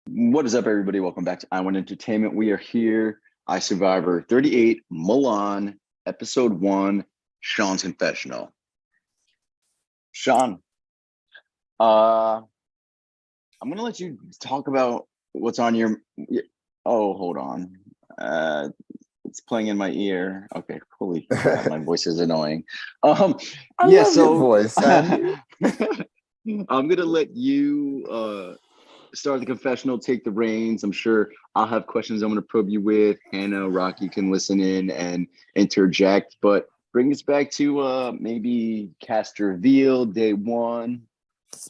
What is up, everybody? Welcome back to I Want Entertainment. We are here. iSurvivor 38, Milan, episode 1, Sean's Confessional. Sean, I'm gonna let you talk about what's on your. Oh, hold on. It's playing in my ear. Okay, holy crap, my voice is annoying. I Yeah, love your so voice, son. I'm gonna let you start the confessional, take the reins. I'm sure I'll have questions I'm going to probe you with. Hannah, Rocky can listen in and interject, but bring us back to maybe cast reveal day one.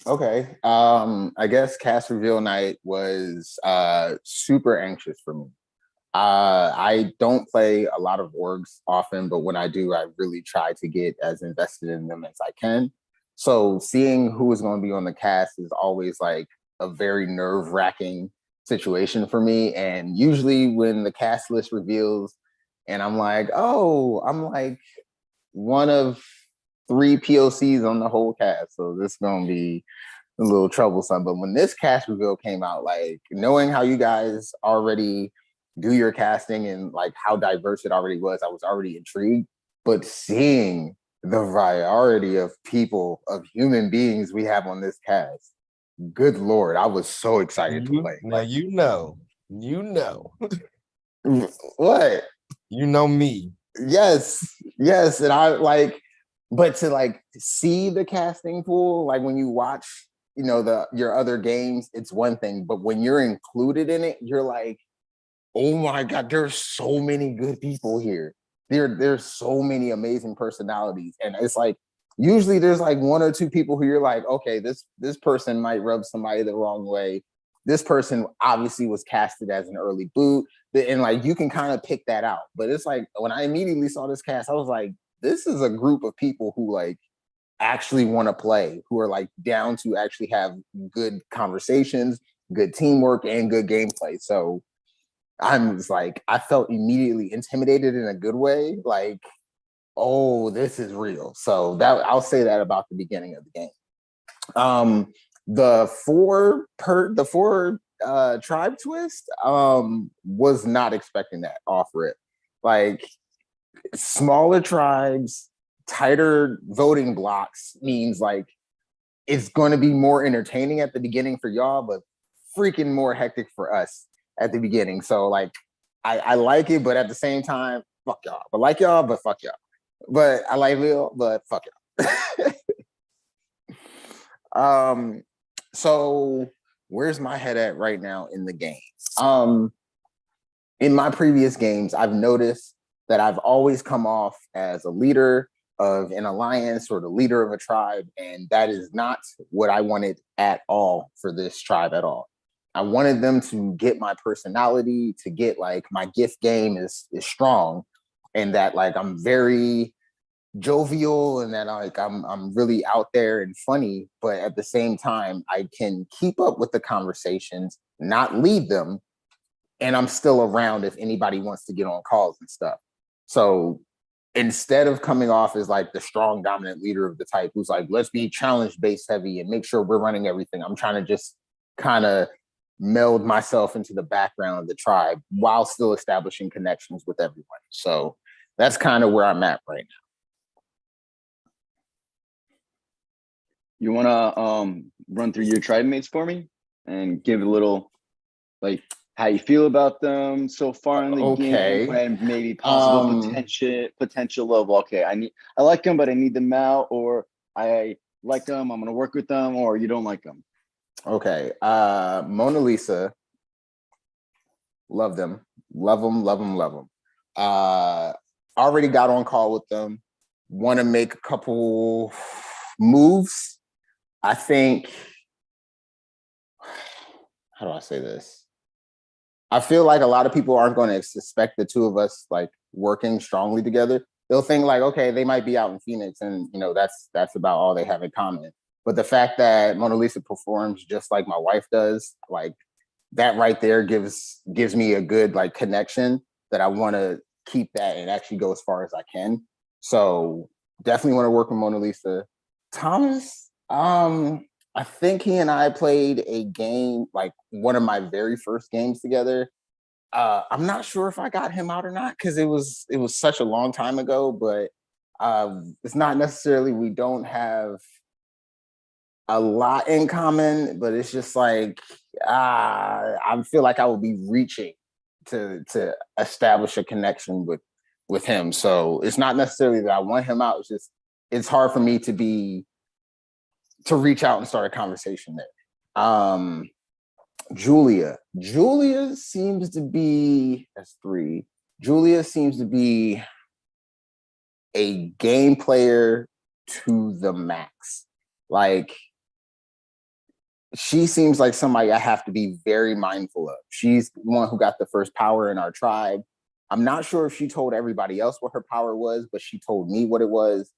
Okay. I guess cast reveal night was super anxious for me. I don't play a lot of orgs often, but when I do, I really try to get as invested in them as I can. So seeing who is going to be on the cast is always like a very nerve-wracking situation for me. And usually when the cast list reveals and I'm like, oh, I'm like one of three POCs on the whole cast. So this is gonna be a little troublesome. But when this cast reveal came out, like knowing how you guys already do your casting and like how diverse it already was, I was already intrigued. But seeing the variety of people, of human beings we have on this cast, good Lord, I was so excited to play. Now you know. What? You know me. Yes. And I like, but to like see the casting pool, like when you watch, your other games, it's one thing. But when you're included in it, you're like, oh my God, there's so many good people here. There's so many amazing personalities. And it's like usually there's like one or two people who you're like, okay, this person might rub somebody the wrong way. This person obviously was casted as an early boot. And like you can kind of pick that out. But it's like when I immediately saw this cast, I was like, this is a group of people who like actually want to play, who are like down to actually have good conversations, good teamwork, and good gameplay. So I'm just like, I felt immediately intimidated in a good way. Like, oh, this is real. So that I'll say that about the beginning of the game. The four tribe twist, was not expecting that off rip. Like smaller tribes, tighter voting blocks means like it's going to be more entertaining at the beginning for y'all, but freaking more hectic for us at the beginning. So like I like it, but at the same time, fuck y'all. But like y'all, but fuck y'all. But I like y'all, but fuck y'all. So where's my head at right now in the game? In my previous games, I've noticed that I've always come off as a leader of an alliance or the leader of a tribe, and that is not what I wanted at all for this tribe at all. I wanted them to get my personality, to get like my gift game is strong, and that like I'm very jovial and that like I'm really out there and funny, but at the same time I can keep up with the conversations, not lead them, and I'm still around if anybody wants to get on calls and stuff. So instead of coming off as like the strong dominant leader of the type who's like, let's be challenge based heavy and make sure we're running everything, I'm trying to just kind of meld myself into the background of the tribe while still establishing connections with everyone. So that's kind of where I'm at right now. You want to run through your tribe mates for me and give a little like how you feel about them so far in the game and maybe possible potential of okay, I like them, but I need them out, or I like them, I'm gonna work with them, or you don't like them. Okay. Mona Lisa, love them. Already got on call with them. Want to make a couple moves. I think, how do I say this? I feel like a lot of people aren't going to suspect the two of us like working strongly together. They'll think like, okay, they might be out in Phoenix and that's about all they have in common. But the fact that Mona Lisa performs just like my wife does, like that right there gives me a good like connection that I want to keep that and actually go as far as I can. So definitely want to work with Mona Lisa. Thomas, I think he and I played a game, like one of my very first games together. I'm not sure if I got him out or not because it was such a long time ago, but it's not necessarily we don't have a lot in common, but it's just like I feel like I would be reaching to establish a connection with him. So it's not necessarily that I want him out. It's just it's hard for me to reach out and start a conversation there. Julia seems to be that's three. Julia seems to be a game player to the max. Like she seems like somebody I have to be very mindful of. She's the one who got the first power in our tribe. I'm not sure if she told everybody else what her power was, but she told me what it was.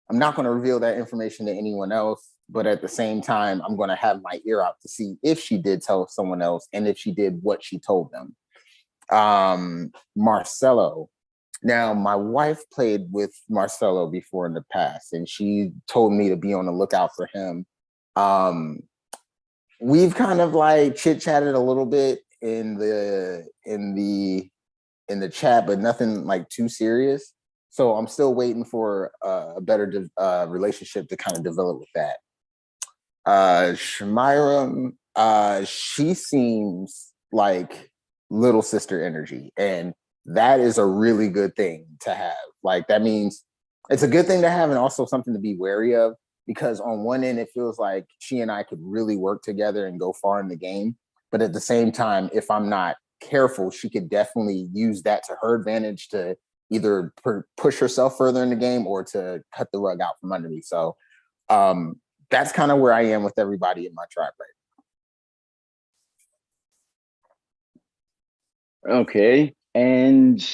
I'm not going to reveal that information to anyone else, but at the same time, I'm going to have my ear out to see if she did tell someone else and if she did what she told them. Marcelo. Now, my wife played with Marcelo before in the past, and she told me to be on the lookout for him. We've kind of like chit-chatted a little bit in the chat, but nothing like too serious. So I'm still waiting for a better relationship to kind of develop with that. Shemira, she seems like little sister energy, and that is a really good thing to have. Like that means it's a good thing to have, and also something to be wary of. Because on one end, it feels like she and I could really work together and go far in the game. But at the same time, if I'm not careful, she could definitely use that to her advantage to either push herself further in the game or to cut the rug out from under me. So that's kind of where I am with everybody in my tribe right. Okay. And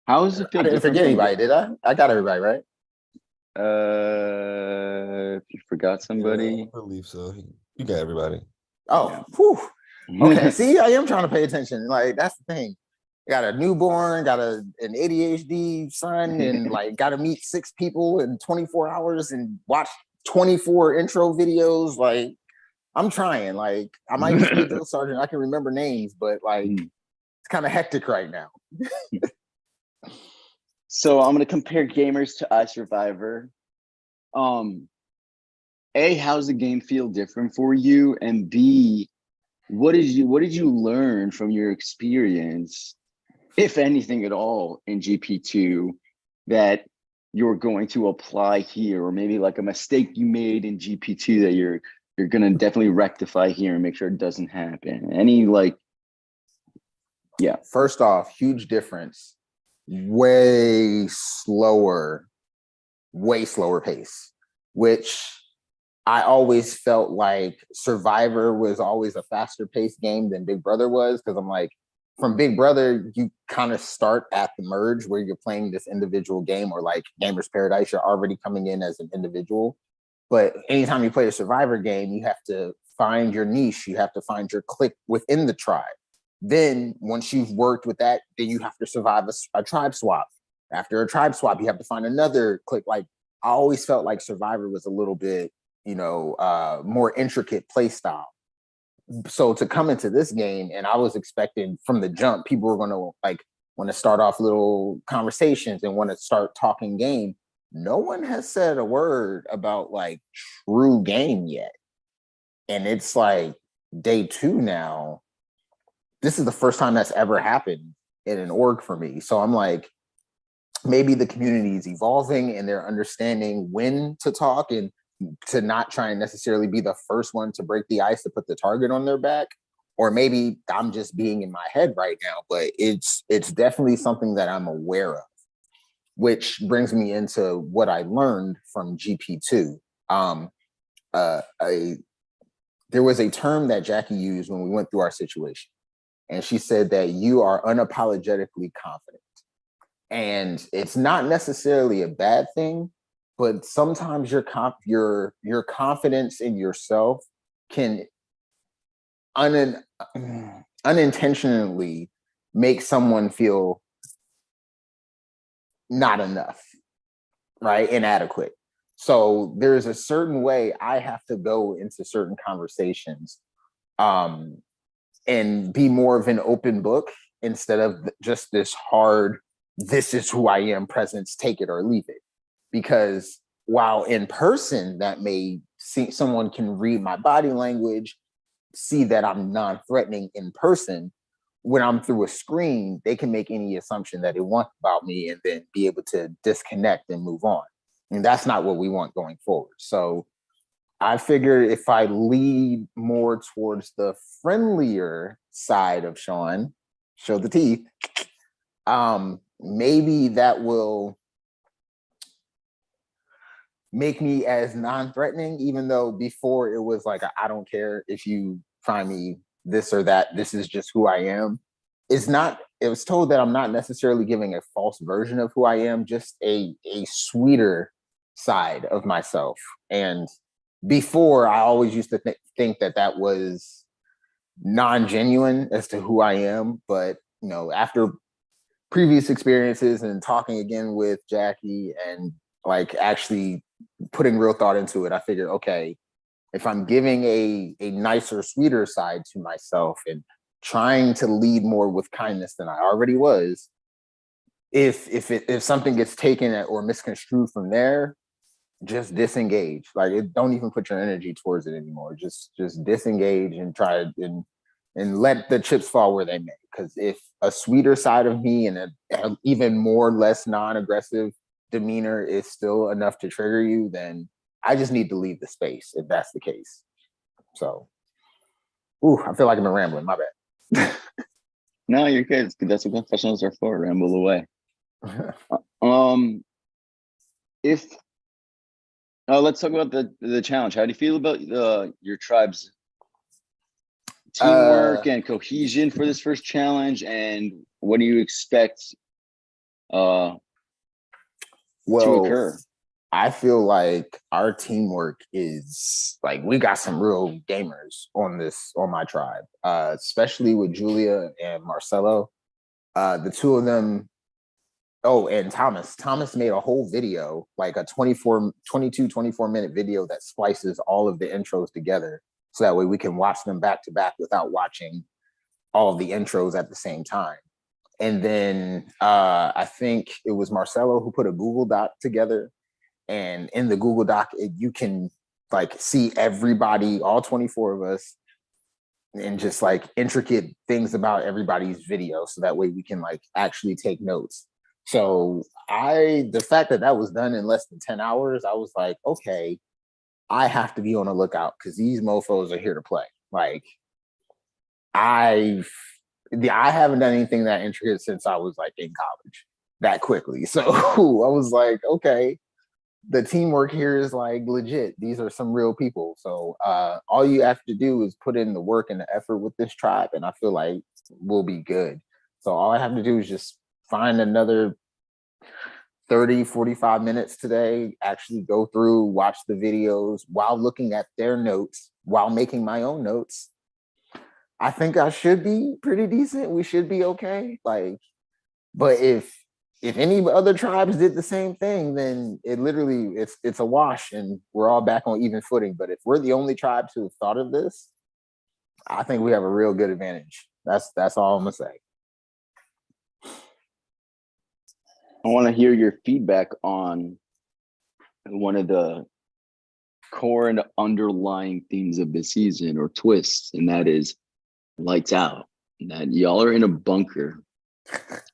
how does it feel? I didn't forget anybody, did I? I got everybody, right? If you forgot somebody. Yeah, I believe so. You got everybody. Oh, yeah. Okay. See, I am trying to pay attention. Like, that's the thing. Got a newborn, got an ADHD son, and like got to meet 6 people in 24 hours and watch 24 intro videos. Like, I'm trying. Like, I might just be a drill sergeant. I can remember names, but like, it's kind of hectic right now. So I'm gonna compare gamers to iSurvivor. A, how's the game feel different for you? And B, what did you learn from your experience, if anything at all, in GP2 that you're going to apply here, or maybe like a mistake you made in GP2 that you're gonna definitely rectify here and make sure it doesn't happen? Any like, yeah. First off, huge difference. Way slower pace, which I always felt like Survivor was always a faster paced game than Big Brother was. Cause I'm like, from Big Brother, you kind of start at the merge where you're playing this individual game, or like Gamers Paradise, you're already coming in as an individual. But anytime you play a Survivor game, you have to find your niche, you have to find your clique within the tribe. Then once you've worked with that, then you have to survive a tribe swap. After a tribe swap, you have to find another clique. Like I always felt like Survivor was a little bit, more intricate play style. So to come into this game, and I was expecting from the jump, people were going to like want to start off little conversations and want to start talking game. No one has said a word about like true game yet. And it's like day 2 now. This is the first time that's ever happened in an org for me. So I'm like, maybe the community is evolving and they're understanding when to talk and to not try and necessarily be the first one to break the ice to put the target on their back. Or maybe I'm just being in my head right now, but it's definitely something that I'm aware of, which brings me into what I learned from GP2. There was a term that Jackie used when we went through our situation. And she said that you are unapologetically confident. And it's not necessarily a bad thing, but sometimes your confidence in yourself can unintentionally make someone feel not enough, right? Inadequate. So there's a certain way I have to go into certain conversations, and be more of an open book instead of just this hard, this is who I am presence, take it or leave it. Because while in person, that may see someone can read my body language, see that I'm non-threatening in person. When I'm through a screen, they can make any assumption that they want about me and then be able to disconnect and move on. And that's not what we want going forward. So I figure if I lead more towards the friendlier side of Sean, show the teeth, maybe that will make me as non-threatening, even though before it was like, I don't care if you find me this or that, this is just who I am. It's not, it was told that I'm not necessarily giving a false version of who I am, just a sweeter side of myself. And before, I always used to think that that was non-genuine as to who I am. But, you know, after previous experiences and talking again with Jackie and like actually putting real thought into it, I figured, okay, if I'm giving a nicer, sweeter side to myself and trying to lead more with kindness than I already was, if something gets taken or misconstrued from there, just disengage. Like, don't even put your energy towards it anymore. Just disengage and try and let the chips fall where they may. Because if a sweeter side of me and a even more less non-aggressive demeanor is still enough to trigger you, then I just need to leave the space if that's the case. So, I feel like I'm rambling. My bad. No, you're good. That's what confessionals are for. Ramble away. If let's talk about the challenge. How do you feel about your tribe's teamwork and cohesion for this first challenge? And what do you expect to occur? I feel like our teamwork is like, we got some real gamers on my tribe, especially with Julia and Marcelo. The two of them. Oh, and Thomas. Thomas made a whole video, like a 24 minute video that splices all of the intros together. So that way we can watch them back to back without watching all of the intros at the same time. And then I think it was Marcelo who put a Google Doc together. And in the Google Doc, you can like see everybody, all 24 of us, and just like intricate things about everybody's video. So that way we can like actually take notes. So the fact that was done in less than 10 hours, I was like, okay, I have to be on the lookout because these mofos are here to play. Like, I haven't done anything that intricate since I was like in college that quickly. So I was like, okay, the teamwork here is like legit. These are some real people. So all you have to do is put in the work and the effort with this tribe, and I feel like we'll be good. So all I have to do is just find another 30, 45 minutes today, actually go through, watch the videos while looking at their notes, while making my own notes. I think I should be pretty decent. We should be okay. Like, but if any other tribes did the same thing, then it's a wash and we're all back on even footing. But if we're the only tribe to have thought of this, I think we have a real good advantage. That's all I'm gonna say. I want to hear your feedback on one of the core and underlying themes of the season, or twists, and that is lights out. That y'all are in a bunker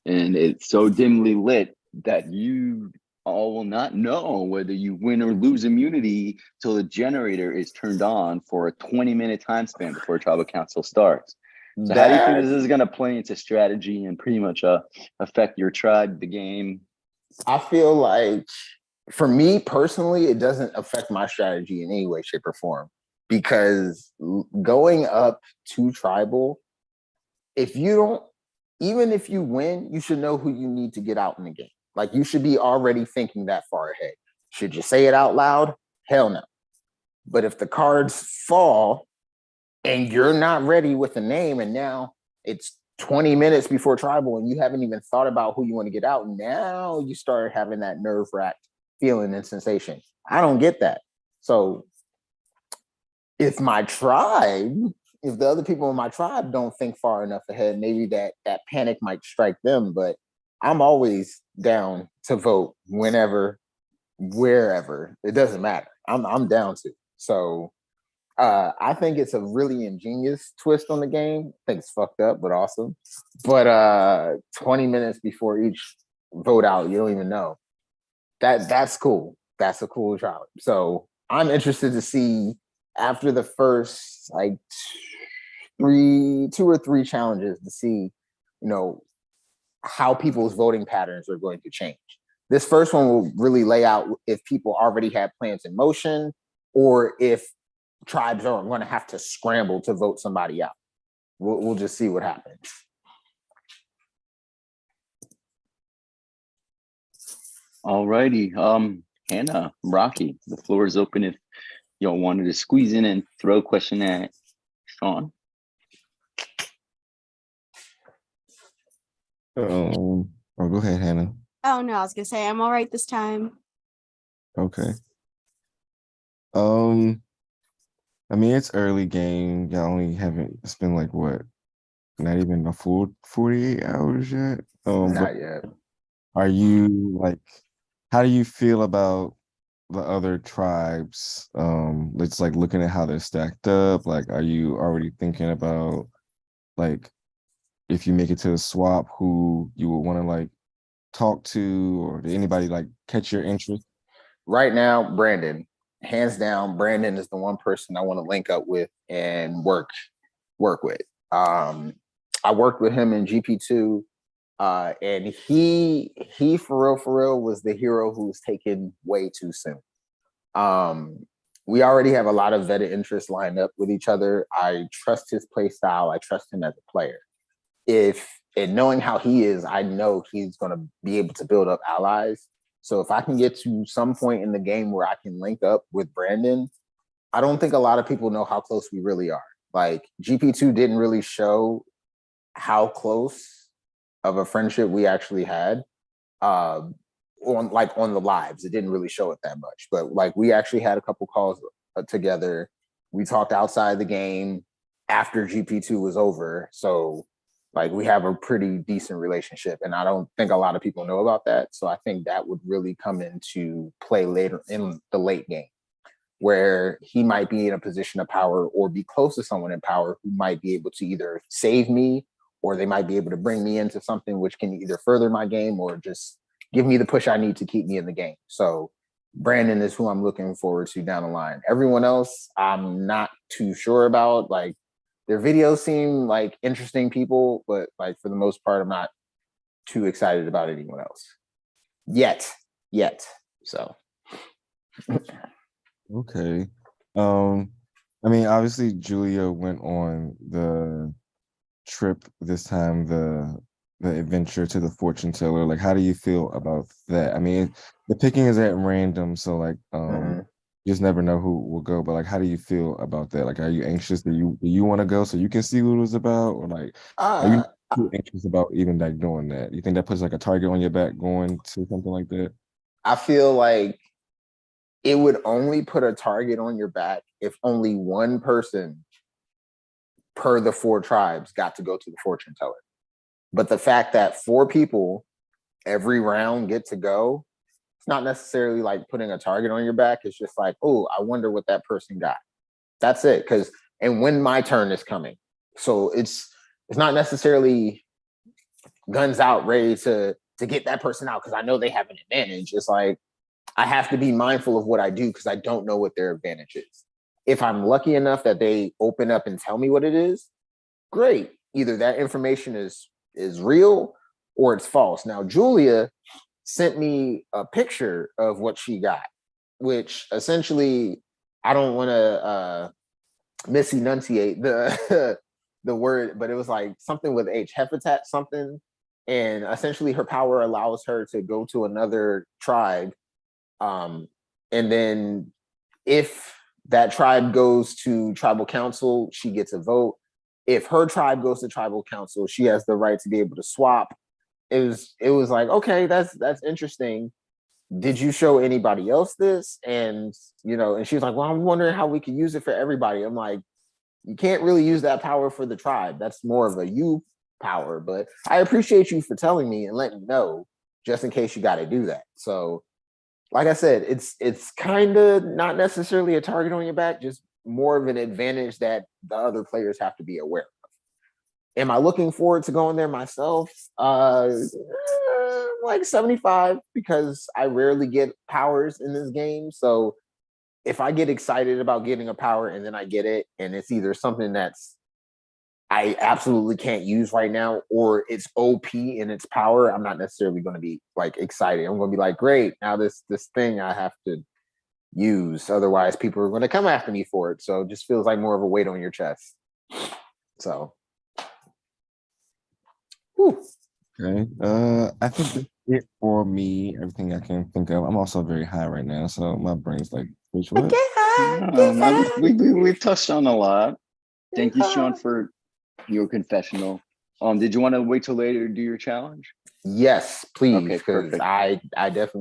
and it's so dimly lit that you all will not know whether you win or lose immunity till the generator is turned on for a 20-minute time span before tribal council starts. So how do you think this is going to play into strategy and pretty much affect your tribe, the game? I feel like, for me personally, it doesn't affect my strategy in any way, shape, or form. Because going up to tribal, even if you win, you should know who you need to get out in the game. Like, you should be already thinking that far ahead. Should you say it out loud? Hell no. But if the cards fall and you're not ready with a name, and now it's 20 minutes before tribal and you haven't even thought about who you want to get out, now you start having that nerve-wracked feeling and sensation. I don't get that. So if the other people in my tribe don't think far enough ahead, maybe that panic might strike them. But I'm always down to vote whenever, wherever. It doesn't matter. I'm down to. So I think it's a really ingenious twist on the game. I think it's fucked up, but awesome. But 20 minutes before each vote out, you don't even know. That's cool. That's a cool challenge. So I'm interested to see after the first like two or three challenges to see, how people's voting patterns are going to change. This first one will really lay out if people already have plans in motion or if tribes are going to have to scramble to vote somebody out. We'll just see what happens. All righty. Hannah, Rocky, the floor is open if y'all wanted to squeeze in and throw a question at Sean. Oh, go ahead, Hannah. Oh no, I was gonna say I'm all right this time. Okay. I mean, it's early game. Y'all only haven't. It's been like what? Not even a full 48 hours yet. Not yet. Are you like? How do you feel about the other tribes? It's like looking at how they're stacked up. Like, are you already thinking about like if you make it to the swap, who you would want to like talk to, or did anybody like catch your interest? Right now, Brandon, hands down, Brandon is the one person I want to link up with and work with. I worked with him in GP2, and he for real was the hero who was taken way too soon. We already have a lot of vetted interests lined up with each other. I trust his play style. I trust him as a player. And knowing how he is, I know he's going to be able to build up allies. So if I can get to some point in the game where I can link up with Brandon, I don't think a lot of people know how close we really are. Like GP2 didn't really show how close of a friendship we actually had on the lives. It didn't really show it that much, but like we actually had a couple calls together. We talked outside the game after GP2 was over. So like we have a pretty decent relationship, and I don't think a lot of people know about that. So I think that would really come into play later in the late game, where he might be in a position of power or be close to someone in power who might be able to either save me or they might be able to bring me into something which can either further my game or just give me the push I need to keep me in the game. So Brandon is who I'm looking forward to down the line. Everyone else, I'm not too sure about. Like their videos seem like interesting people, but like for the most part, I'm not too excited about anyone else yet. So. Okay. I mean, obviously Julia went on the trip this time, the adventure to the fortune teller. Like, how do you feel about that? I mean, the picking is at random, so like you just never know who will go. But like, how do you feel about that? Like, are you anxious that you want to go so you can see what it was about, or like are you too anxious about even like doing that? You think that puts like a target on your back going to something like that? I feel like it would only put a target on your back if only one person per the 4 tribes got to go to the fortune teller. But the fact that 4 people every round get to go, it's not necessarily like putting a target on your back. It's just like, oh, I wonder what that person got. That's it. And when my turn is coming. So it's not necessarily guns out, ready to get that person out because I know they have an advantage. It's like, I have to be mindful of what I do because I don't know what their advantage is. If I'm lucky enough that they open up and tell me what it is, great. Either that information is real or it's false. Now, Julia sent me a picture of what she got, which essentially, I don't want to misenunciate the the word, but it was like something with H, Hefetat something. And essentially her power allows her to go to another tribe. And then if that tribe goes to tribal council, she gets a vote. If her tribe goes to tribal council, she has the right to be able to swap. It was like, okay, that's interesting. did you show anybody else this? And, and she was like, well, I'm wondering how we can use it for everybody. I'm like, you can't really use that power for the tribe. That's more of a you power. But I appreciate you for telling me and letting me know just in case you got to do that. So, like I said, it's kind of not necessarily a target on your back, just more of an advantage that the other players have to be aware of. Am I looking forward to going there myself? Like 75, because I rarely get powers in this game. So if I get excited about getting a power and then I get it, and it's either something that's I absolutely can't use right now, or it's OP in its power, I'm not necessarily going to be like excited. I'm going to be like, great, now this thing I have to use. Otherwise, people are going to come after me for it. So it just feels like more of a weight on your chest. So, whew. Okay. I think that's it for me. Everything I can think of. I'm also very high right now, so my brain's like, which what? We've touched on a lot. Thank you, Sean, for your confessional. Did you want to wait till later to do your challenge? Yes, please, Okay, because perfect. I definitely